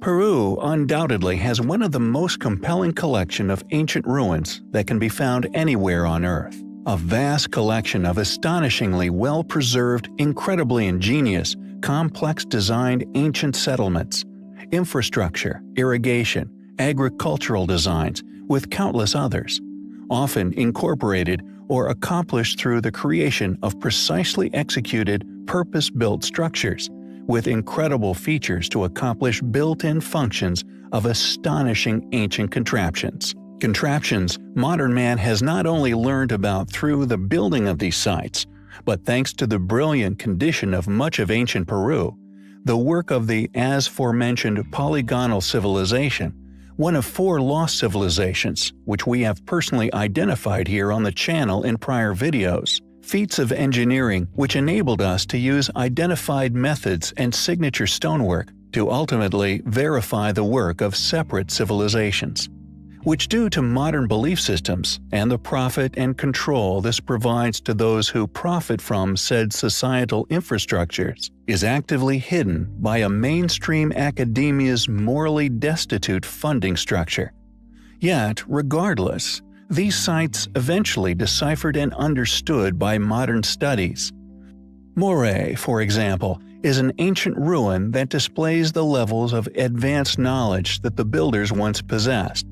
Peru undoubtedly has one of the most compelling collection of ancient ruins that can be found anywhere on Earth. A vast collection of astonishingly well-preserved, incredibly ingenious, complex-designed ancient settlements, infrastructure, irrigation, agricultural designs, with countless others, often incorporated or accomplished through the creation of precisely executed, purpose-built structures, with incredible features to accomplish built-in functions of astonishing ancient contraptions. Contraptions modern man has not only learned about through the building of these sites, but thanks to the brilliant condition of much of ancient Peru, the work of the as-forementioned polygonal civilization, one of 4 lost civilizations, which we have personally identified here on the channel in prior videos. Feats of engineering which enabled us to use identified methods and signature stonework to ultimately verify the work of separate civilizations, which due to modern belief systems and the profit and control this provides to those who profit from said societal infrastructures, is actively hidden by a mainstream academia's morally destitute funding structure. Yet, regardless, these sites eventually deciphered and understood by modern studies. Moray, for example, is an ancient ruin that displays the levels of advanced knowledge that the builders once possessed.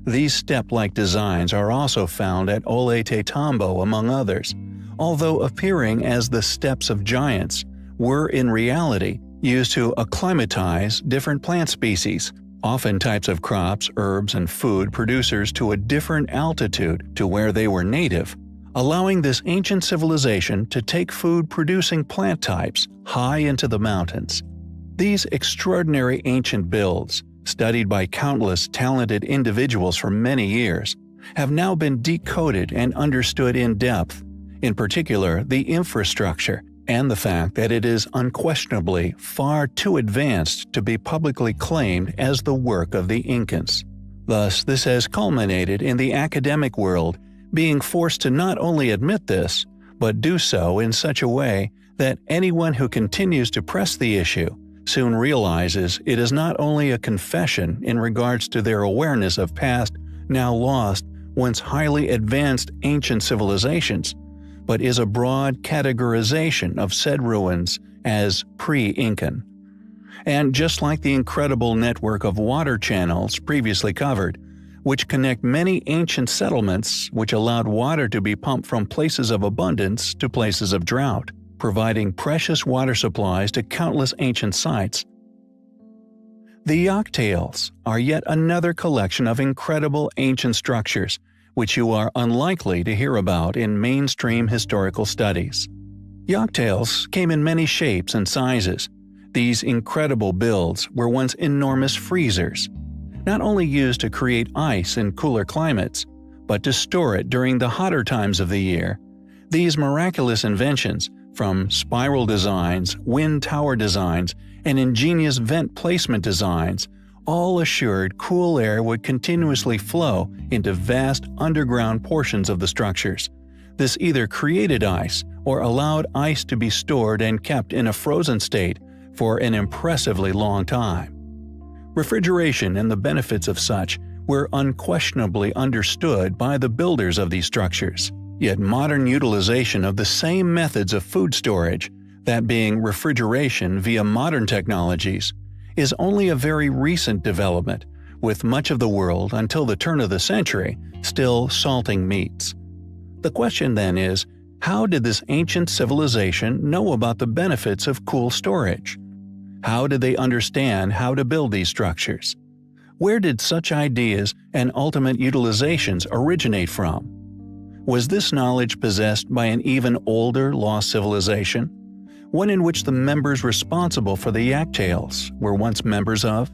These step-like designs are also found at Ollantaytambo among others, although appearing as the steps of giants, were in reality used to acclimatize different plant species, often types of crops, herbs, and food producers to a different altitude to where they were native, allowing this ancient civilization to take food-producing plant types high into the mountains. These extraordinary ancient builds, studied by countless talented individuals for many years, have now been decoded and understood in depth, in particular the infrastructure, and the fact that it is unquestionably far too advanced to be publicly claimed as the work of the Incans. Thus, this has culminated in the academic world being forced to not only admit this, but do so in such a way that anyone who continues to press the issue soon realizes it is not only a confession in regards to their awareness of past, now lost, once highly advanced ancient civilizations, but is a broad categorization of said ruins as pre-Incan. And just like the incredible network of water channels previously covered, which connect many ancient settlements which allowed water to be pumped from places of abundance to places of drought, providing precious water supplies to countless ancient sites, the Yoktails are yet another collection of incredible ancient structures which you are unlikely to hear about in mainstream historical studies. Yoktails came in many shapes and sizes. These incredible builds were once enormous freezers, not only used to create ice in cooler climates, but to store it during the hotter times of the year. These miraculous inventions, from spiral designs, wind tower designs, and ingenious vent placement designs, all assured cool air would continuously flow into vast underground portions of the structures. This either created ice or allowed ice to be stored and kept in a frozen state for an impressively long time. Refrigeration and the benefits of such were unquestionably understood by the builders of these structures. Yet modern utilization of the same methods of food storage, that being refrigeration via modern technologies, is only a very recent development, with much of the world until the turn of the century still salting meats. The question then is, how did this ancient civilization know about the benefits of cool storage? How did they understand how to build these structures? Where did such ideas and ultimate utilizations originate from? Was this knowledge possessed by an even older lost civilization? One in which the members responsible for the Yoktails were once members of?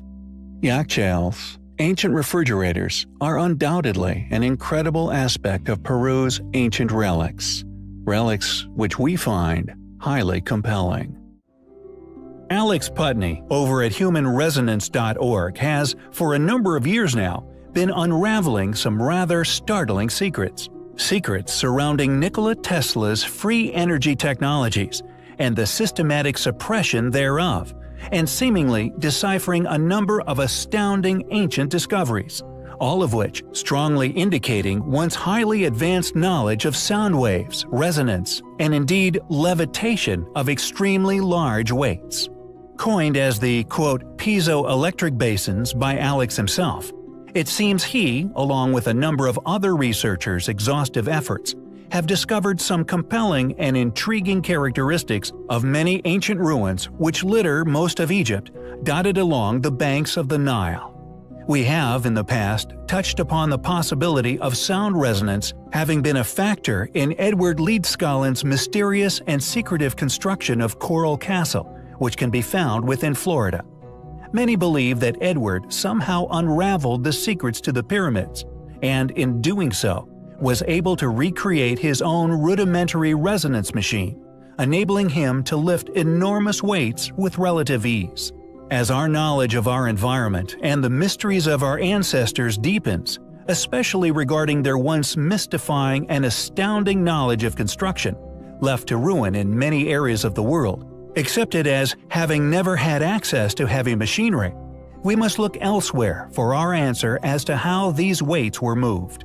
Yoktails, ancient refrigerators, are undoubtedly an incredible aspect of Peru's ancient relics. Relics which we find highly compelling. Alex Putney over at humanresonance.org has, for a number of years now, been unraveling some rather startling secrets. Secrets surrounding Nikola Tesla's free energy technologies and the systematic suppression thereof, and seemingly deciphering a number of astounding ancient discoveries, all of which strongly indicating once highly advanced knowledge of sound waves, resonance, and indeed levitation of extremely large weights. Coined as the, quote, piezoelectric basins by Alex himself, it seems he, along with a number of other researchers' exhaustive efforts, have discovered some compelling and intriguing characteristics of many ancient ruins which litter most of Egypt, dotted along the banks of the Nile. We have, in the past, touched upon the possibility of sound resonance having been a factor in Edward Leedskalnin's mysterious and secretive construction of Coral Castle, which can be found within Florida. Many believe that Edward somehow unraveled the secrets to the pyramids, and in doing so, was able to recreate his own rudimentary resonance machine, enabling him to lift enormous weights with relative ease. As our knowledge of our environment and the mysteries of our ancestors deepens, especially regarding their once mystifying and astounding knowledge of construction, left to ruin in many areas of the world, accepted as having never had access to heavy machinery, we must look elsewhere for our answer as to how these weights were moved.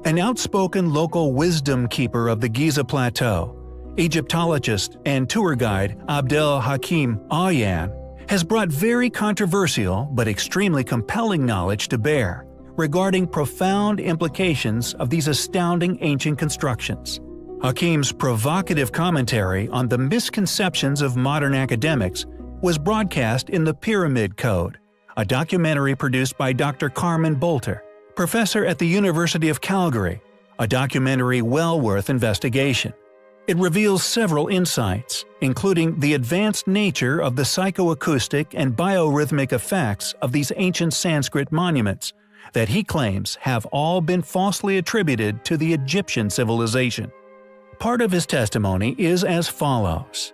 An outspoken local wisdom keeper of the Giza Plateau, Egyptologist and tour guide Abdel Hakim Ayan, has brought very controversial but extremely compelling knowledge to bear regarding profound implications of these astounding ancient constructions. Hakim's provocative commentary on the misconceptions of modern academics was broadcast in the Pyramid Code, a documentary produced by Dr. Carmen Bolter, professor at the University of Calgary, a documentary well worth investigation. It reveals several insights, including the advanced nature of the psychoacoustic and biorhythmic effects of these ancient Sanskrit monuments that he claims have all been falsely attributed to the Egyptian civilization. Part of his testimony is as follows.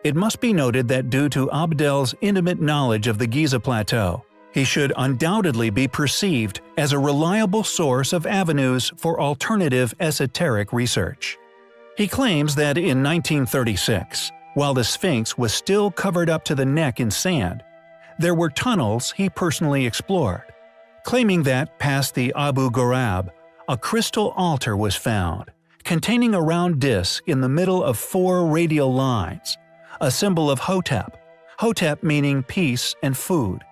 It must be noted that due to Abdel's intimate knowledge of the Giza Plateau, he should undoubtedly be perceived as a reliable source of avenues for alternative esoteric research. He claims that in 1936, while the Sphinx was still covered up to the neck in sand, there were tunnels he personally explored, claiming that past the Abu Ghorab, a crystal altar was found, containing a round disc in the middle of 4 radial lines, a symbol of Hotep, Hotep meaning peace and food.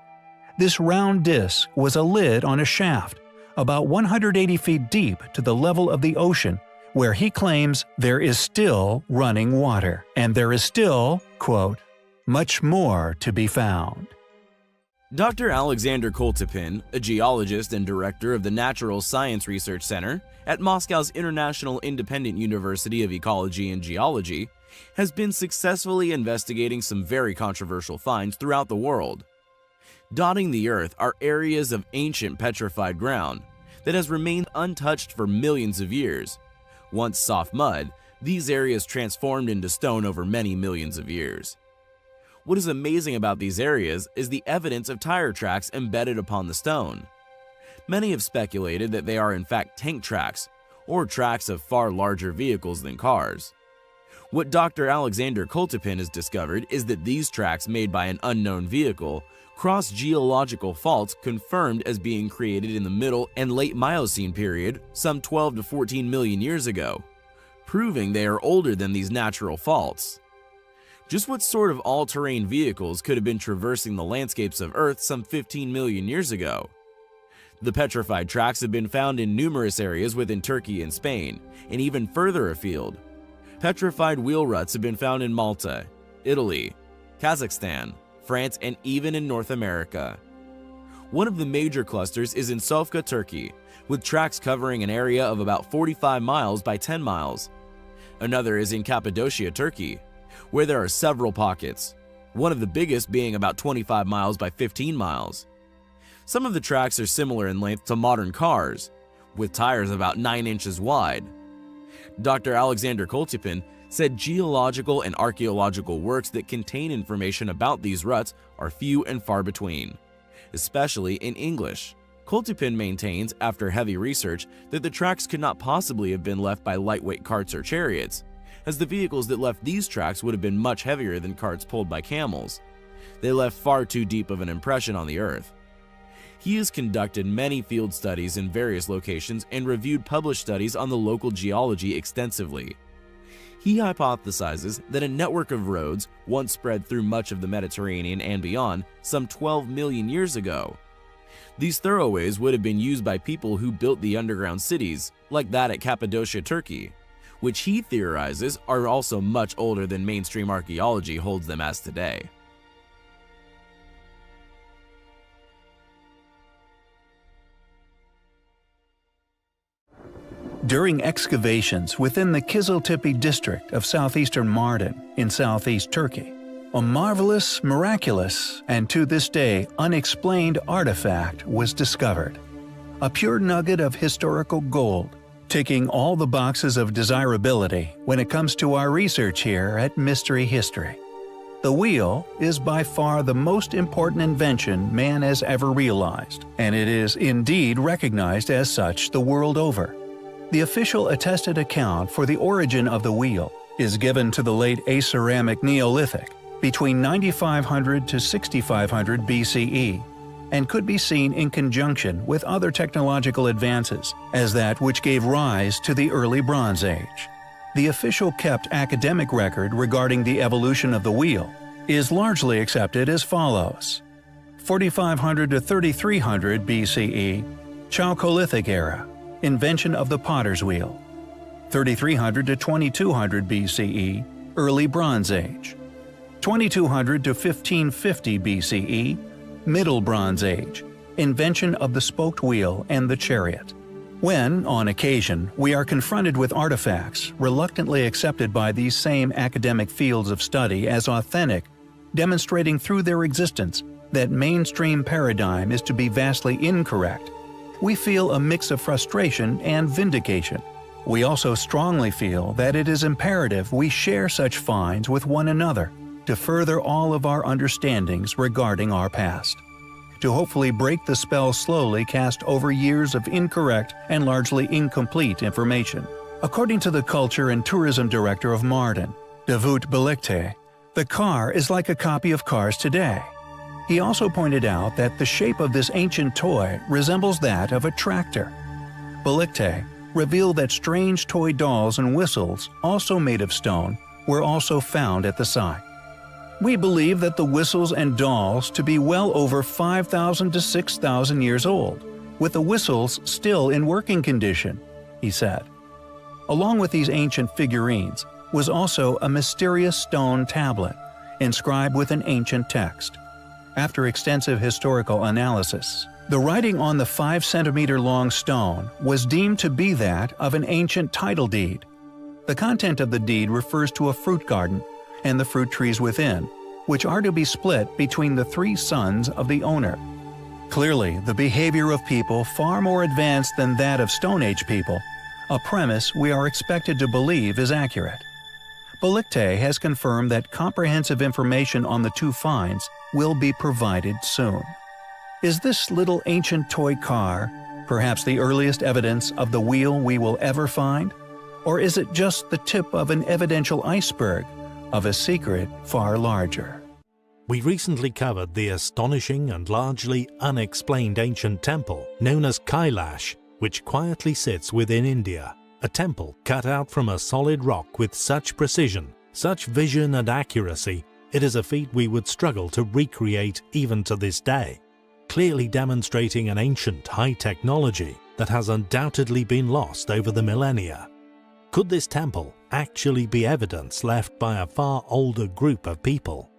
This round disc was a lid on a shaft, about 180 feet deep to the level of the ocean, where he claims there is still running water, and there is still, quote, much more to be found. Dr. Alexander Koltepin, a geologist and director of the Natural Science Research Center at Moscow's International Independent University of Ecology and Geology, has been successfully investigating some very controversial finds throughout the world. Dotting the Earth are areas of ancient petrified ground that has remained untouched for millions of years. Once soft mud, these areas transformed into stone over many millions of years. What is amazing about these areas is the evidence of tire tracks embedded upon the stone. Many have speculated that they are in fact tank tracks, or tracks of far larger vehicles than cars. What Dr. Alexander Koltepin has discovered is that these tracks made by an unknown vehicle cross geological faults confirmed as being created in the Middle and Late Miocene period some 12 to 14 million years ago, proving they are older than these natural faults. Just what sort of all-terrain vehicles could have been traversing the landscapes of Earth some 15 million years ago? The petrified tracks have been found in numerous areas within Turkey and Spain, and even further afield. Petrified wheel ruts have been found in Malta, Italy, Kazakhstan, France, and even in North America. One of the major clusters is in Sofka, Turkey, with tracks covering an area of about 45 miles by 10 miles. Another is in Cappadocia, Turkey, where there are several pockets, one of the biggest being about 25 miles by 15 miles. Some of the tracks are similar in length to modern cars, with tires about 9 inches wide. Dr. Alexander Koltepin said geological and archaeological works that contain information about these ruts are few and far between, especially in English. Koltepin maintains, after heavy research, that the tracks could not possibly have been left by lightweight carts or chariots, as the vehicles that left these tracks would have been much heavier than carts pulled by camels. They left far too deep of an impression on the Earth. He has conducted many field studies in various locations and reviewed published studies on the local geology extensively. He hypothesizes that a network of roads once spread through much of the Mediterranean and beyond some 12 million years ago. These thoroughways would have been used by people who built the underground cities, like that at Cappadocia, Turkey, which he theorizes are also much older than mainstream archaeology holds them as today. During excavations within the Kiziltepe district of southeastern Mardin in southeast Turkey, a marvelous, miraculous, and to this day unexplained artifact was discovered. A pure nugget of historical gold, ticking all the boxes of desirability when it comes to our research here at Mystery History. The wheel is by far the most important invention man has ever realized, and it is indeed recognized as such the world over. The official attested account for the origin of the wheel is given to the late Aceramic Neolithic, between 9500 to 6500 BCE, and could be seen in conjunction with other technological advances as that which gave rise to the early Bronze Age. The official kept academic record regarding the evolution of the wheel is largely accepted as follows: 4500 to 3300 BCE, Chalcolithic era, invention of the potter's wheel. 3300 to 2200 BCE, early Bronze Age. 2200 to 1550 BCE, Middle Bronze Age, invention of the spoked wheel and the chariot. When, on occasion, we are confronted with artifacts reluctantly accepted by these same academic fields of study as authentic, demonstrating through their existence that mainstream paradigm is to be vastly incorrect, we feel a mix of frustration and vindication. We also strongly feel that it is imperative we share such finds with one another to further all of our understandings regarding our past, to hopefully break the spell slowly cast over years of incorrect and largely incomplete information. According to the Culture and Tourism Director of Mardin, Davut Belikte, the car is like a copy of cars today. He also pointed out that the shape of this ancient toy resembles that of a tractor. Belikte revealed that strange toy dolls and whistles, also made of stone, were also found at the site. We believe that the whistles and dolls to be well over 5,000 to 6,000 years old, with the whistles still in working condition, he said. Along with these ancient figurines was also a mysterious stone tablet, inscribed with an ancient text. After extensive historical analysis, the writing on the 5-centimeter-long stone was deemed to be that of an ancient title deed. The content of the deed refers to a fruit garden and the fruit trees within, which are to be split between the 3 sons of the owner. Clearly, the behavior of people far more advanced than that of Stone Age people, a premise we are expected to believe is accurate. Belikte has confirmed that comprehensive information on the 2 finds will be provided soon. Is this little ancient toy car perhaps the earliest evidence of the wheel we will ever find? Or is it just the tip of an evidential iceberg of a secret far larger? We recently covered the astonishing and largely unexplained ancient temple known as Kailash, which quietly sits within India. A temple cut out from a solid rock with such precision, such vision and accuracy, it is a feat we would struggle to recreate even to this day, clearly demonstrating an ancient high technology that has undoubtedly been lost over the millennia. Could this temple actually be evidence left by a far older group of people?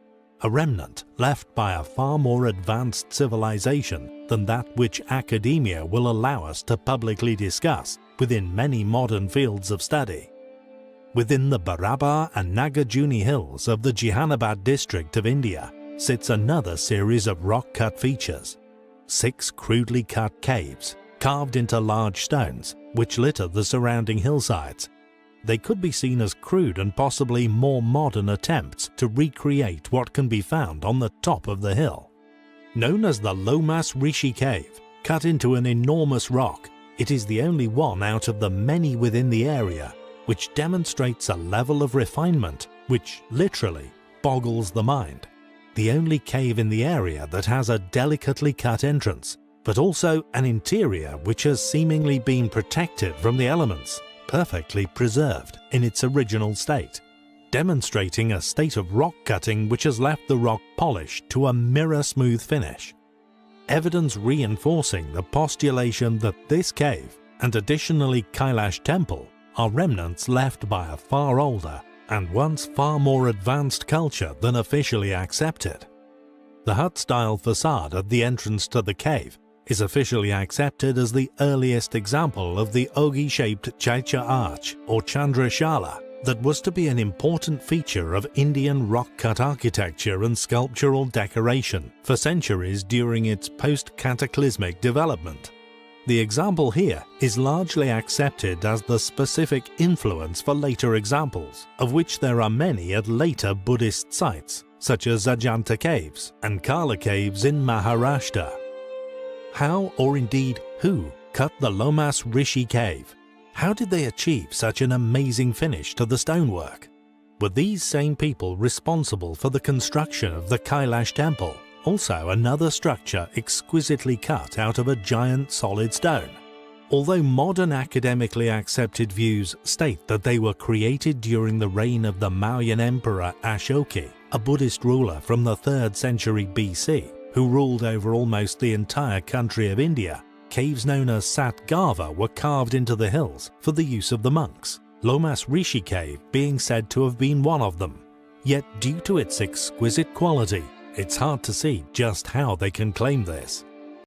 A remnant left by a far more advanced civilization than that which academia will allow us to publicly discuss within many modern fields of study. Within the Barabar and Nagarjuni hills of the Jehanabad district of India sits another series of rock-cut features. 6 crudely cut caves, carved into large stones, which litter the surrounding hillsides. They could be seen as crude and possibly more modern attempts to recreate what can be found on the top of the hill. Known as the Lomas Rishi Cave, cut into an enormous rock, it is the only one out of the many within the area which demonstrates a level of refinement which literally boggles the mind. the only cave in the area that has a delicately cut entrance, but also an interior which has seemingly been protected from the elements, perfectly preserved in its original state, demonstrating a state of rock cutting which has left the rock polished to a mirror-smooth finish. Evidence reinforcing the postulation that this cave, and additionally Kailash temple, are remnants left by a far older and once far more advanced culture than officially accepted. The hut-style facade at the entrance to the cave is officially accepted as the earliest example of the ogee-shaped Chaitya arch or Chandrashala that was to be an important feature of Indian rock-cut architecture and sculptural decoration for centuries during its post-cataclysmic development. The example here is largely accepted as the specific influence for later examples, of which there are many at later Buddhist sites, such as Ajanta caves and Kala caves in Maharashtra. How, or indeed who, cut the Lomas Rishi cave? How did they achieve such an amazing finish to the stonework? Were these same people responsible for the construction of the Kailash temple, also another structure exquisitely cut out of a giant solid stone? Although modern academically accepted views state that they were created during the reign of the Mauryan Emperor Ashoka, a Buddhist ruler from the 3rd century BC, who ruled over almost the entire country of India, caves known as Satgava were carved into the hills for the use of the monks, Lomas Rishi cave being said to have been one of them. Yet due to its exquisite quality, it's hard to see just how they can claim this.